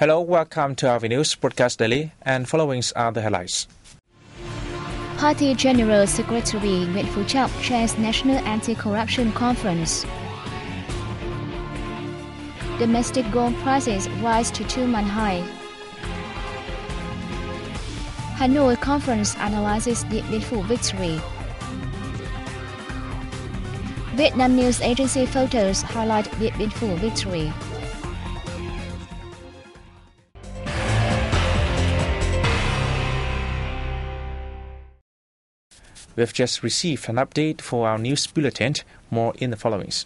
Hello, welcome to our news broadcast daily, and following are the highlights. Party General Secretary Viet Phu Chọc chairs National Anti-Corruption Conference. Domestic gold prices rise to 2-month high. Hanoi Conference analyzes the Viet Phu victory. Vietnam news agency photos highlight the Viet Phu victory. We've just received an update for our news bulletin. More in the followings.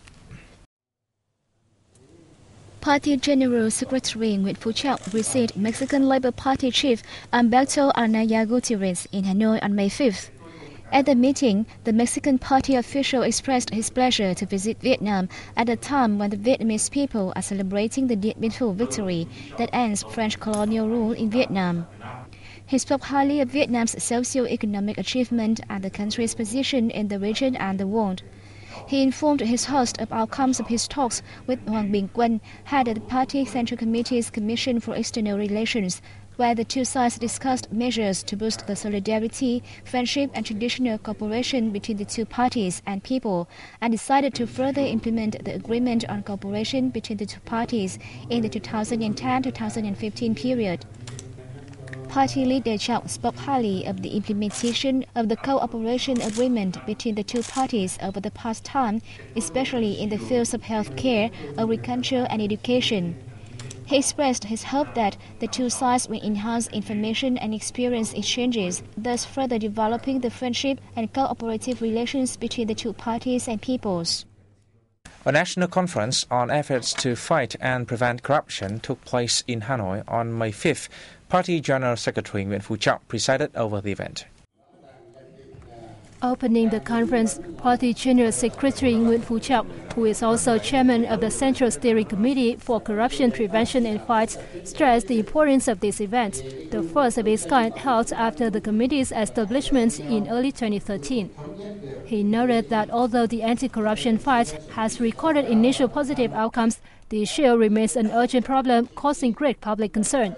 Party General Secretary Viet Phu Chọc received Mexican Labor Party chief Humberto Anaya Gutierrez in Hanoi on May 5th. At the meeting, the Mexican party official expressed his pleasure to visit Vietnam at a time when the Vietnamese people are celebrating the Viet Phu victory that ends French colonial rule in Vietnam. He spoke highly of Vietnam's socio-economic achievement and the country's position in the region and the world. He informed his host of outcomes of his talks with Hoàng Bình Quân, head of the Party Central Committee's Commission for External Relations, where the two sides discussed measures to boost the solidarity, friendship and traditional cooperation between the two parties and people, and decided to further implement the agreement on cooperation between the two parties in the 2010-2015 period. Party leader Chọc spoke highly of the implementation of the cooperation agreement between the two parties over the past time, especially in the fields of healthcare, agriculture and education. He expressed his hope that the two sides will enhance information and experience exchanges, thus further developing the friendship and cooperative relations between the two parties and peoples. A national conference on efforts to fight and prevent corruption took place in Hanoi on May 5th. Party General Secretary Viet Phu Chọc presided over the event. Opening the conference, Party General Secretary Viet Phu Chọc, who is also chairman of the Central Steering Committee for Corruption Prevention and Fight, stressed the importance of this event, the first of its kind held after the committee's establishment in early 2013. He noted that although the anti-corruption fight has recorded initial positive outcomes, the issue remains an urgent problem causing great public concern.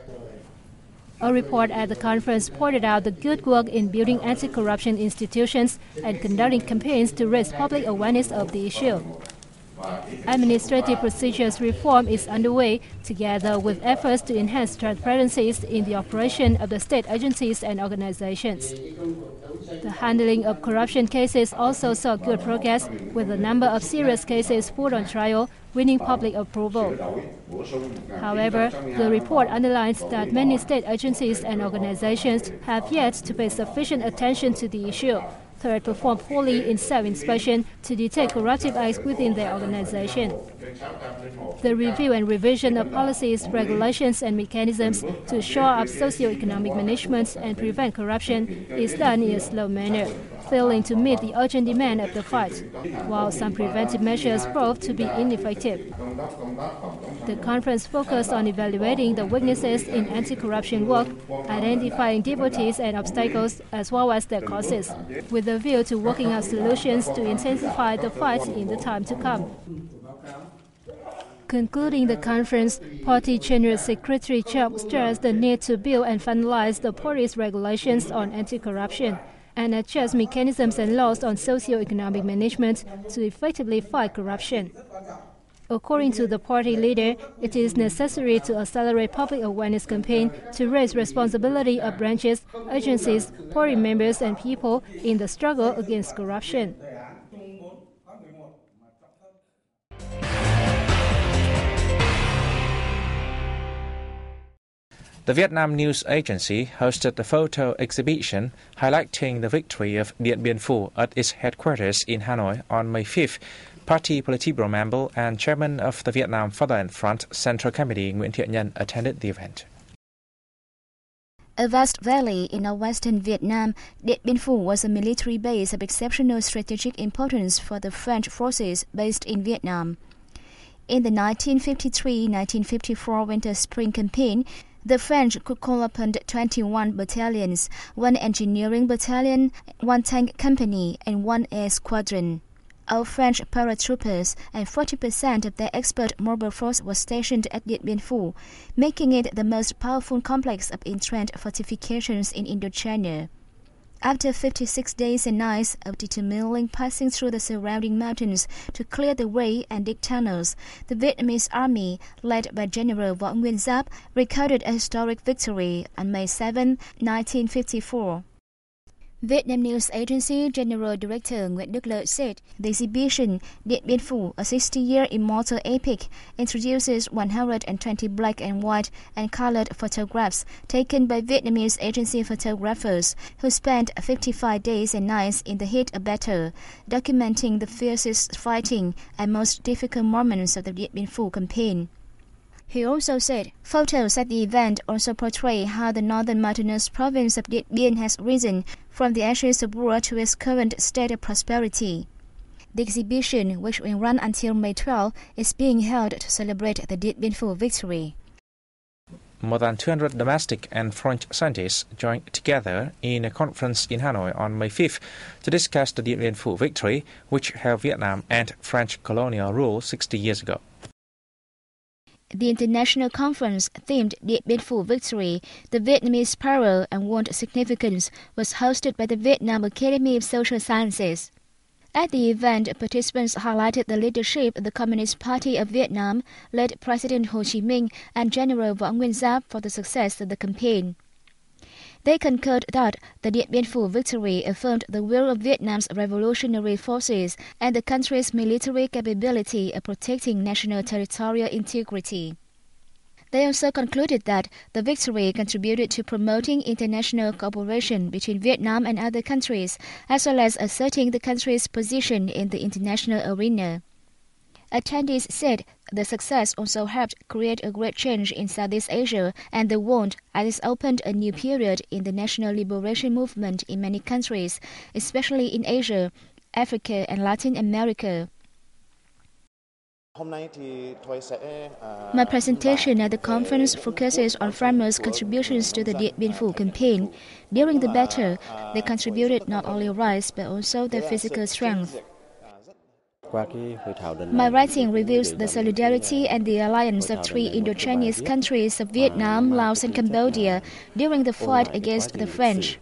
A report at the conference pointed out the good work in building anti-corruption institutions and conducting campaigns to raise public awareness of the issue. Administrative procedures reform is underway, together with efforts to enhance transparencies in the operation of the state agencies and organizations. The handling of corruption cases also saw good progress, with a number of serious cases put on trial, winning public approval. However, the report underlines that many state agencies and organizations have yet to pay sufficient attention to the issue. Third, perform poorly in self-inspection to detect corruptive acts within their organization. The review and revision of policies, regulations and mechanisms to shore up socio-economic management and prevent corruption is done in a slow manner, failing to meet the urgent demand of the fight, while some preventive measures proved to be ineffective. The conference focused on evaluating the weaknesses in anti-corruption work, identifying devotees and obstacles as well as their causes, with a view to working out solutions to intensify the fight in the time to come. Concluding the conference, Party General Secretary Chọc stressed the need to build and finalize the party's regulations on anti-corruption and adjust mechanisms and laws on socio-economic management to effectively fight corruption. According to the party leader, it is necessary to accelerate public awareness campaign to raise responsibility of branches, agencies, party members and people in the struggle against corruption. The Vietnam news agency hosted a photo exhibition highlighting the victory of Viet Phu at its headquarters in Hanoi on May 5th. Party Politburo member and chairman of the Vietnam Fatherland Front Central Committee Nguyễn Thiện Nhân attended the event. A vast valley in northwestern Vietnam, Viet Phu was a military base of exceptional strategic importance for the French forces based in Vietnam. In the 1953-1954 Winter-Spring Campaign, the French could call upon 21 battalions, 1 engineering battalion, 1 tank company, and 1 air squadron. Our French paratroopers and 40% of their expert mobile force was stationed at Điện Biên Phủ, making it the most powerful complex of entrenched fortifications in Indochina. After 56 days and nights of determinedly passing through the surrounding mountains to clear the way and dig tunnels, the Vietnamese army, led by General Võ Nguyên Giáp, recorded a historic victory on May 7, 1954. Vietnam News Agency General Director Nguyễn Đức Lợi said the exhibition Điện Biên Phủ, a 60-year immortal epic, introduces 120 black and white and colored photographs taken by Vietnamese agency photographers who spent 55 days and nights in the heat of battle, documenting the fiercest fighting and most difficult moments of the Điện Biên Phủ campaign. He also said photos at the event also portray how the northern mountainous province of Điện Biên has risen from the ashes of war to its current state of prosperity. The exhibition, which will run until May 12, is being held to celebrate the Điện Biên Phủ victory. More than 200 domestic and French scientists joined together in a conference in Hanoi on May 5 to discuss the Điện Biên Phủ victory, which held Vietnam and French colonial rule 60 years ago. The international conference themed Điện Biên Phủ Victory, the Vietnamese Power and World Significance, was hosted by the Vietnam Academy of Social Sciences. At the event, participants highlighted the leadership of the Communist Party of Vietnam, led President Ho Chi Minh and General Võ Nguyên Giáp for the success of the campaign. They concurred that the Điện Biên Phủ victory affirmed the will of Vietnam's revolutionary forces and the country's military capability of protecting national territorial integrity. They also concluded that the victory contributed to promoting international cooperation between Vietnam and other countries, as well as asserting the country's position in the international arena. Attendees said the success also helped create a great change in Southeast Asia and the world, as it opened a new period in the national liberation movement in many countries, especially in Asia, Africa, and Latin America. My presentation at the conference focuses on farmers' contributions to the Điện Biên Phủ campaign. During the battle, they contributed not only rice but also their physical strength. My writing reveals the solidarity and the alliance of three Indo-Chinese countries of Vietnam, Laos, and Cambodia during the fight against the French.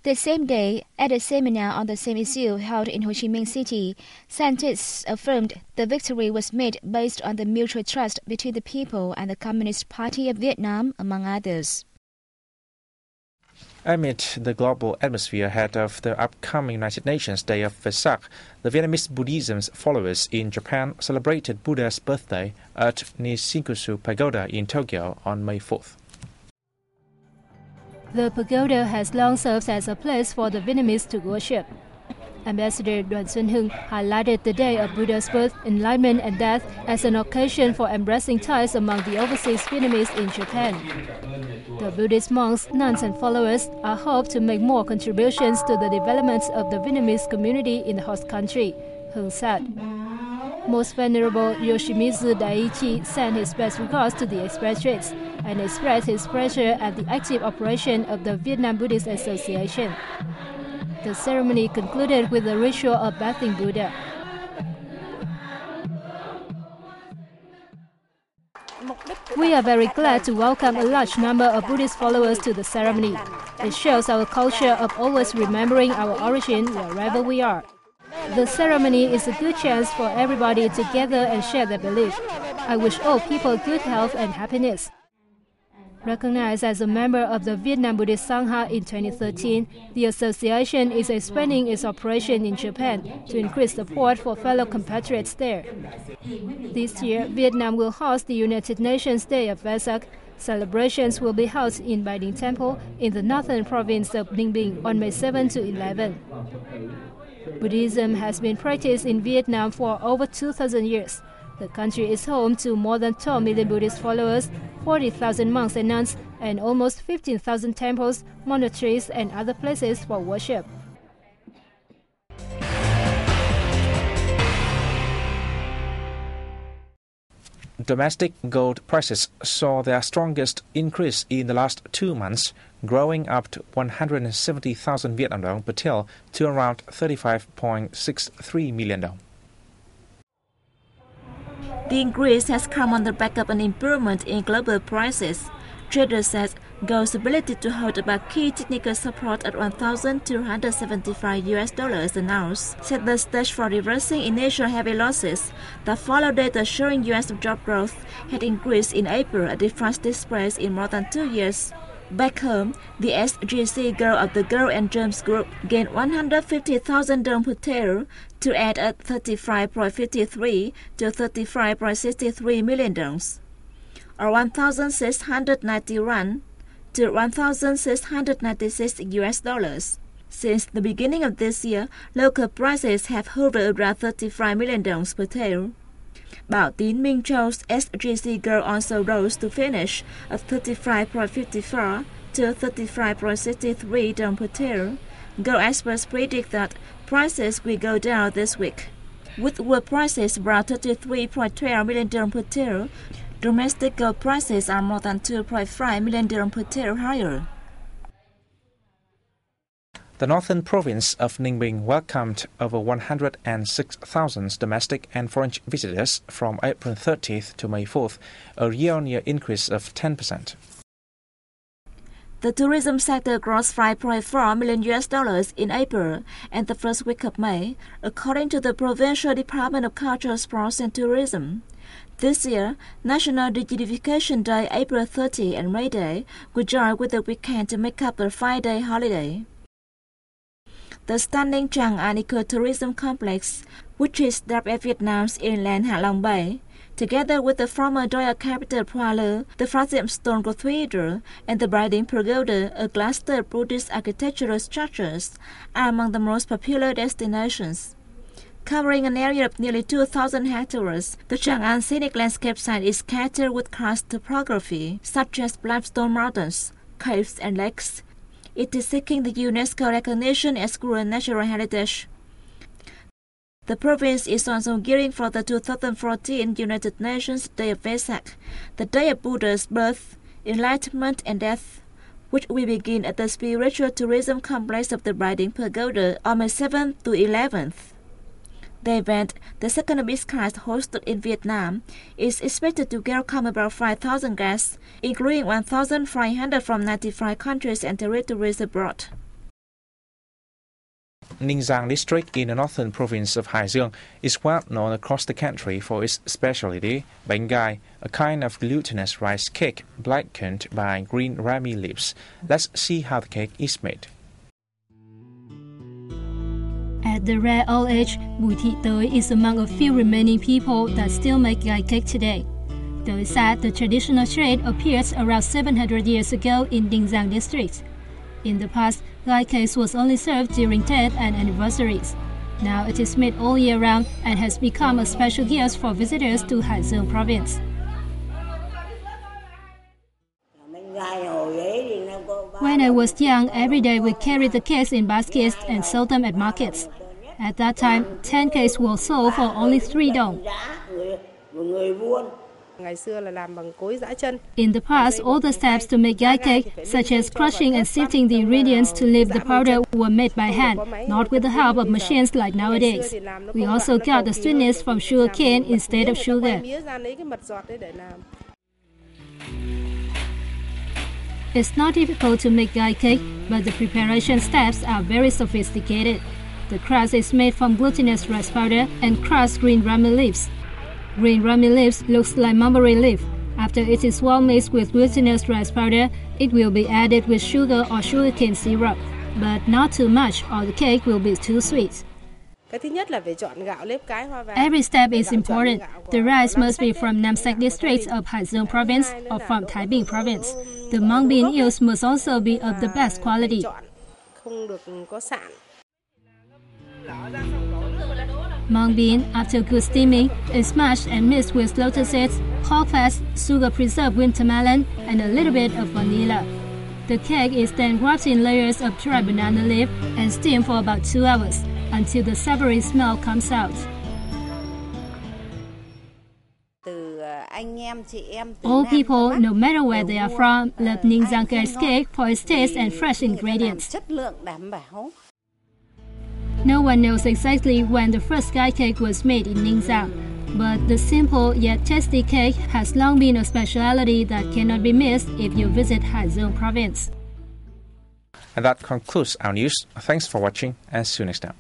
The same day, at a seminar on the same issue held in Ho Chi Minh City, scientists affirmed the victory was made based on the mutual trust between the people and the Communist Party of Vietnam, among others. Amid the global atmosphere ahead of the upcoming United Nations Day of Vesak, the Vietnamese Buddhism's followers in Japan celebrated Buddha's birthday at Nishinkusu Pagoda in Tokyo on May 4th. The pagoda has long served as a place for the Vietnamese to worship. Ambassador Đoàn Xuân Hưng highlighted the day of Buddha's birth, enlightenment and death as an occasion for embracing ties among the overseas Vietnamese in Japan. The Buddhist monks, nuns and followers are hoped to make more contributions to the development of the Vietnamese community in the host country, Hưng said. Most Venerable Yoshimitsu Daiichi sent his best regards to the expatriates and expressed his pleasure at the active operation of the Vietnam Buddhist Association. The ceremony concluded with a ritual of bathing Buddha. We are very glad to welcome a large number of Buddhist followers to the ceremony. It shows our culture of always remembering our origin wherever we are. The ceremony is a good chance for everybody to gather and share their belief. I wish all people good health and happiness. Recognized as a member of the Vietnam Buddhist Sangha in 2013, the association is expanding its operation in Japan to increase support for fellow compatriots there. This year, Vietnam will host the United Nations Day of Vesak. Celebrations will be held in Bai Ding Temple in the northern province of Ninh Bình on May 7 to 11. Buddhism has been practiced in Vietnam for over 2,000 years. The country is home to more than 12 million Buddhist followers, 40,000 monks and nuns, and almost 15,000 temples, monasteries, and other places for worship. Domestic gold prices saw their strongest increase in the last 2 months, growing up to 170,000 Vietnam dong per till to around 35.63 million dong. The increase has come on the back of an improvement in global prices. Traders said gold's ability to hold about key technical support at $1,275 an ounce set the stage for reversing initial heavy losses that followed data showing U.S. job growth had increased in April at the fastest pace in more than 2 years. Back home, the SGC Gold of the Gold and Gems Group gained 150,000 dong per till to add at 35.53 to 35.63 million dongs, or 1,691 to 1,696 US dollars. Since the beginning of this year, local prices have hovered around 35 million dongs per till. Bảo Tín Minh Châu SGC Gold also rose to finish at 35.54 to 35.63 dong per till. Gold experts predict that prices will go down this week. With world prices around 33.12 million dong per till, domestic gold prices are more than 2.5 million dong per till higher. The northern province of Ninh Bình welcomed over 106,000 domestic and foreign visitors from April 30th to May 4th, a year-on-year increase of 10%. The tourism sector grossed $5.4 million in April and the first week of May, according to the Provincial Department of Culture, Sports and Tourism. This year, National Dignification Day, April 30 and May Day will join with the weekend to make up a 5-day holiday. The stunning Trang An Eco-Tourism Complex, which is dubbed as Vietnam's inland Hạ Long Bay, together with the former Royal capital Hoa Lư, the Franciscan Stone Cathedral, and the Briding Pagoda, a cluster of Buddhist architectural structures, are among the most popular destinations. Covering an area of nearly 2,000 hectares, the Trang An scenic landscape site is scattered with karst topography, such as limestone mountains, caves, and lakes. It is seeking the UNESCO recognition as World Natural Heritage. The province is also gearing for the 2014 United Nations Day of Vesak, the day of Buddha's birth, enlightenment, and death, which will begin at the spiritual tourism complex of the Briding Pagoda on May 7th to 11th. The event, the second of its kind hosted in Vietnam, is expected to welcome about 5,000 guests, including 1,500 from 95 countries and territories abroad. Ninh Giang district in the northern province of Hải Dương is well known across the country for its specialty, bánh gai, a kind of glutinous rice cake blackened by green rami leaves. Let's see how the cake is made. At the rare old age, Bùi Thị Tới is among a few remaining people that still make gai cake today. Though it's sad, the traditional trade appeared around 700 years ago in Ninh Giang district. In the past, gai cake was only served during Tết and anniversaries. Now it is made all year round and has become a special gift for visitors to Hải Dương province. When I was young, every day we carried the cakes in baskets and sold them at markets. At that time, 10 cakes were sold for only 3 dong. In the past, all the steps to make gai cake, such as crushing and sifting the ingredients to leave the powder, were made by hand, not with the help of machines like nowadays. We also got the sweetness from sugar cane instead of sugar. It's not difficult to make gai cake, but the preparation steps are very sophisticated. The crust is made from glutinous rice powder and crushed green rami leaves. Green rami leaves looks like mulberry leaf. After it is well mixed with glutinous rice powder, it will be added with sugar or sugarcane syrup, but not too much or the cake will be too sweet. Every step is important. The rice must be from Nam Sac district of Hải Dương province or from Thái Bình province. The mung bean used must also be of the best quality. Mung bean, after good steaming, is mashed and mixed with lotus seeds, pork fat, sugar preserved winter melon, and a little bit of vanilla. The cake is then wrapped in layers of dry banana leaf and steamed for about 2 hours until the savory smell comes out. All people, no matter where they are from, love Ninh Giang cake for its taste and fresh ingredients. No one knows exactly when the first sky cake was made in Ninh Giang, but the simple yet tasty cake has long been a specialty that cannot be missed if you visit Hải Province. And that concludes our news. Thanks for watching and see you next time.